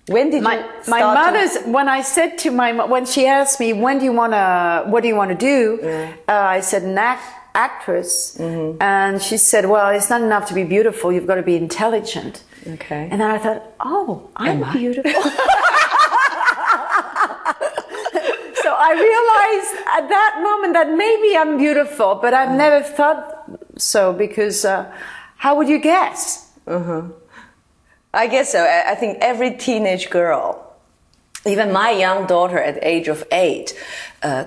When did my mother's, when I said to when she asked me, what do you want to do? I said an actress. And she said, well, it's not enough to be beautiful. You've got to be intelligent. Okay. And then I thought, oh, I'm beautiful. So I realized at that moment that maybe I'm beautiful, but I've never thought so, because how would you guess? I guess so. I think every teenage girl, even my young daughter at the age of 8,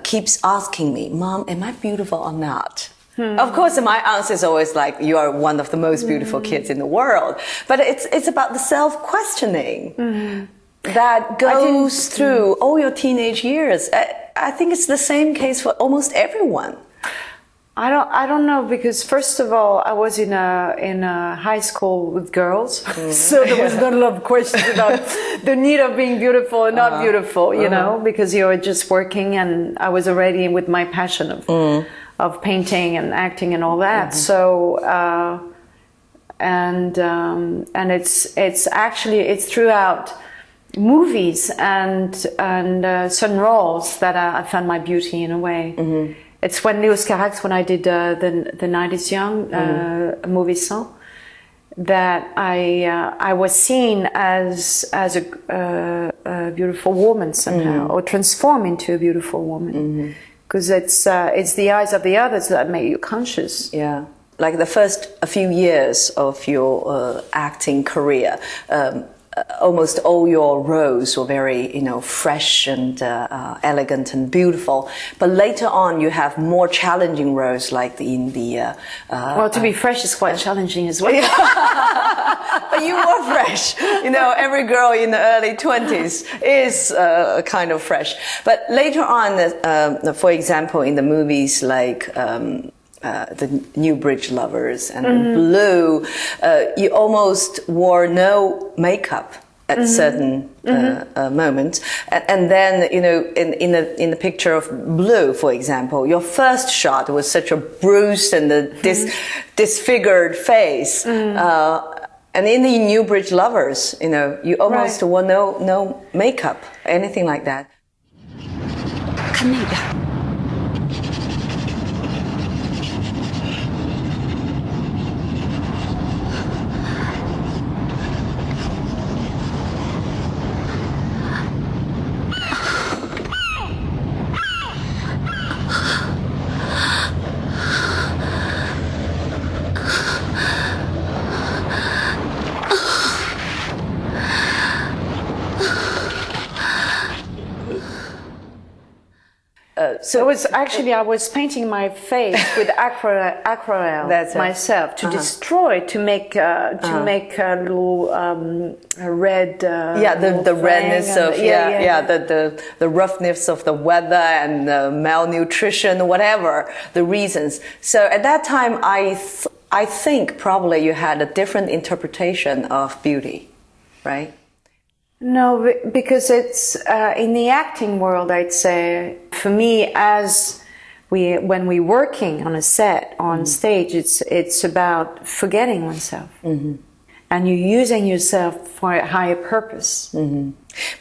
keeps asking me, Mom, am I beautiful or not? Of course, my answer is always like, you are one of the most beautiful kids in the world. But it's about the self-questioning that goes through all your teenage years. I think it's the same case for almost everyone. I don't know, because first of all, I was in a high school with girls, so there was not a lot of questions about the need of being beautiful and not beautiful, you know, because you were just working, and I was already with my passion of painting and acting and all that. So and it's actually throughout movies and certain roles that I found my beauty in a way. It's when Léos Carax, when I did the Night is Young, movie song, that I was seen as a beautiful woman somehow, or transformed into a beautiful woman, because it's the eyes of the others that make you conscious. Yeah, like the first few years of your acting career. Almost all your roles were very, fresh and elegant and beautiful. But later on, you have more challenging roles, like in the. Well, to be fresh is quite challenging as well. But you were fresh. Every girl in the early 20s is kind of fresh. But later on, for example, in the movies like. The New Bridge Lovers and Blue, you almost wore no makeup at certain moments, and then in the picture of Blue, for example, your first shot was such a bruised and disfigured face, and in the New Bridge Lovers, you almost wore no makeup, anything like that. 看那边。 So it was actually, I was painting my face with aquarelle myself to destroy, to make a little red. The redness of the roughness of the weather and the malnutrition, whatever the reasons. So at that time, I think probably you had a different interpretation of beauty, right? No, because it's in the acting world, I'd say, for me, when we're working on a set, on stage, it's about forgetting oneself. And you're using yourself for a higher purpose.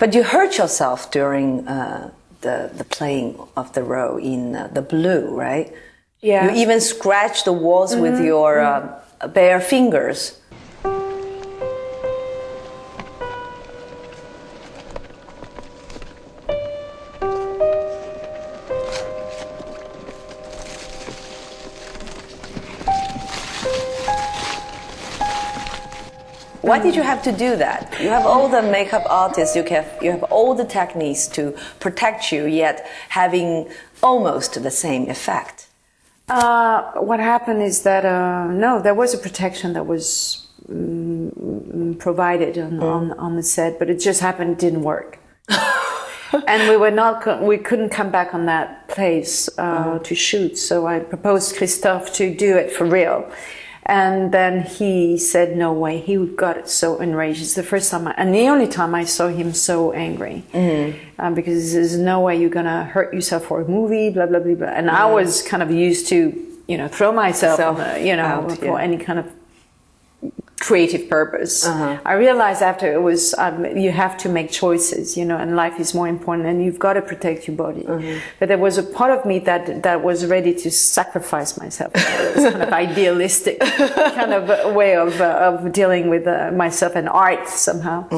But you hurt yourself during the playing of the role in the Blue, right? Yeah. You even scratched the walls with your bare fingers. Why did you have to do that? You have all the makeup artists, you have all the techniques to protect you, yet having almost the same effect. What happened is that, no, there was a protection that was provided on the set, but it just happened it didn't work. And we couldn't come back on that place to shoot, so I proposed Christophe to do it for real. And then he said, no way. He got so enraged. It's the first time and the only time I saw him so angry. Because there's no way you're going to hurt yourself for a movie, blah, blah, blah, blah. And I was kind of used to, throw myself, out, for any kind of creative purpose. I realized after it was, you have to make choices, you know, and life is more important, and you've got to protect your body. But there was a part of me that was ready to sacrifice myself. It was kind of idealistic kind of way of dealing with myself and art somehow.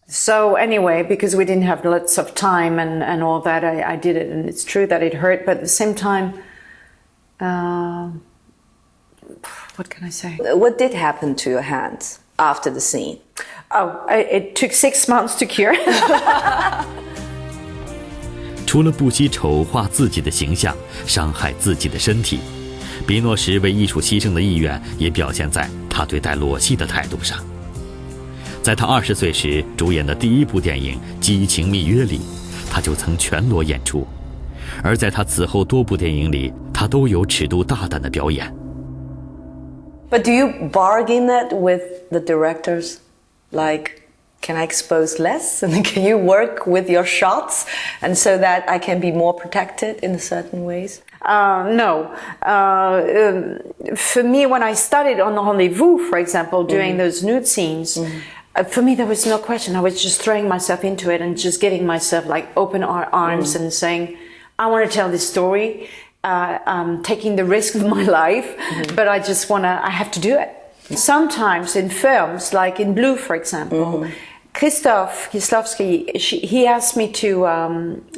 So anyway, because we didn't have lots of time and all that, I did it, and it's true that it hurt, but at the same time, what can I say? What did happen to your hands after the scene? Oh, it took 6 months to cure. 除了不惜丑化自己的形象，伤害自己的身体，比诺什为艺术牺牲的意愿也表现在他对待裸戏的态度上。在他20岁时主演的第一部电影《激情蜜约》里，他就曾全裸演出，而在他此后多部电影里，他都有尺度大胆的表演。But do you bargain it with the directors? Like, can I expose less? And can you work with your shots and so that I can be more protected in certain ways? No. For me, when I started on the Rendezvous, for example, doing those nude scenes, for me, there was no question. I was just throwing myself into it and just giving myself like open arms and saying, I want to tell this story. I'm taking the risk of my life, but I have to do it. Sometimes in films, like in Blue, for example, Krzysztof Kieslowski, he asked me to,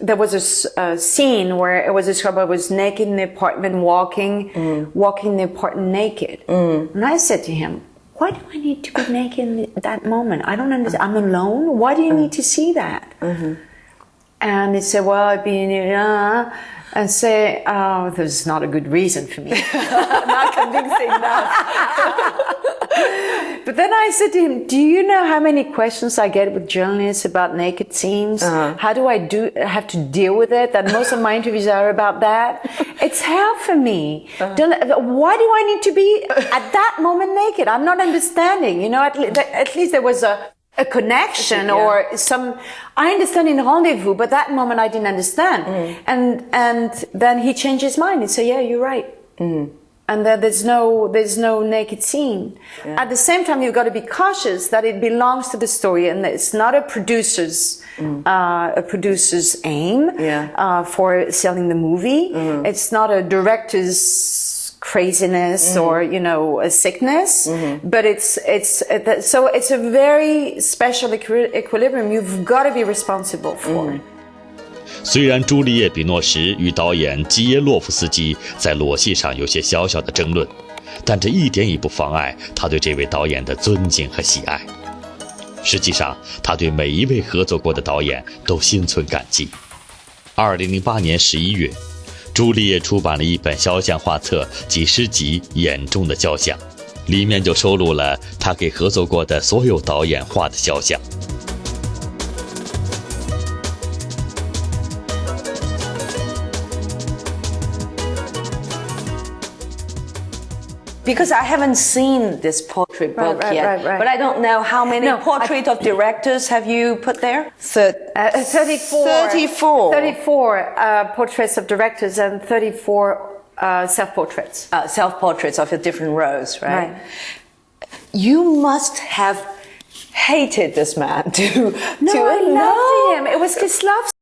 there was a scene where it was a couple who was naked in the apartment, walking the apartment naked. And I said to him, why do I need to be naked in that moment? I don't understand. I'm alone. Why do you need to see that? And he said, well, I've been and say, oh, there's not a good reason for me. Not convincing enough. But then I said to him, do you know how many questions I get with journalists about naked scenes? How do I have to deal with it? That most of my interviews are about that. It's hell for me. Why do I need to be at that moment naked? I'm not understanding. You know, at least there was a connection or some, I understand in Rendezvous, but that moment I didn't understand. And then he changed his mind and said, yeah, you're right. And then there's no naked scene. At the same time, you've got to be cautious that it belongs to the story and it's not a producer's aim for selling the movie. It's not a director's craziness or, you know, a sickness, but so it's a very special equilibrium you've got to be responsible for. 虽然朱丽叶·比诺什与导演基耶洛夫斯基在裸戏上有些小小的争论，但这一点也不妨碍他对这位导演的尊敬和喜爱。实际上，他对每一位合作过的导演都心存感激。2008年11月，朱丽叶出版了一本肖像画册及诗集《眼中的肖像》，里面就收录了他给合作过的所有导演画的肖像。Because I haven't seen this portrait book yet, but I don't know how many portraits of directors have you put there? 34. 34 portraits of directors and 34 self-portraits. Self-portraits of the different roles, right? You must have hated this man No, I loved him. It was Kieslowski.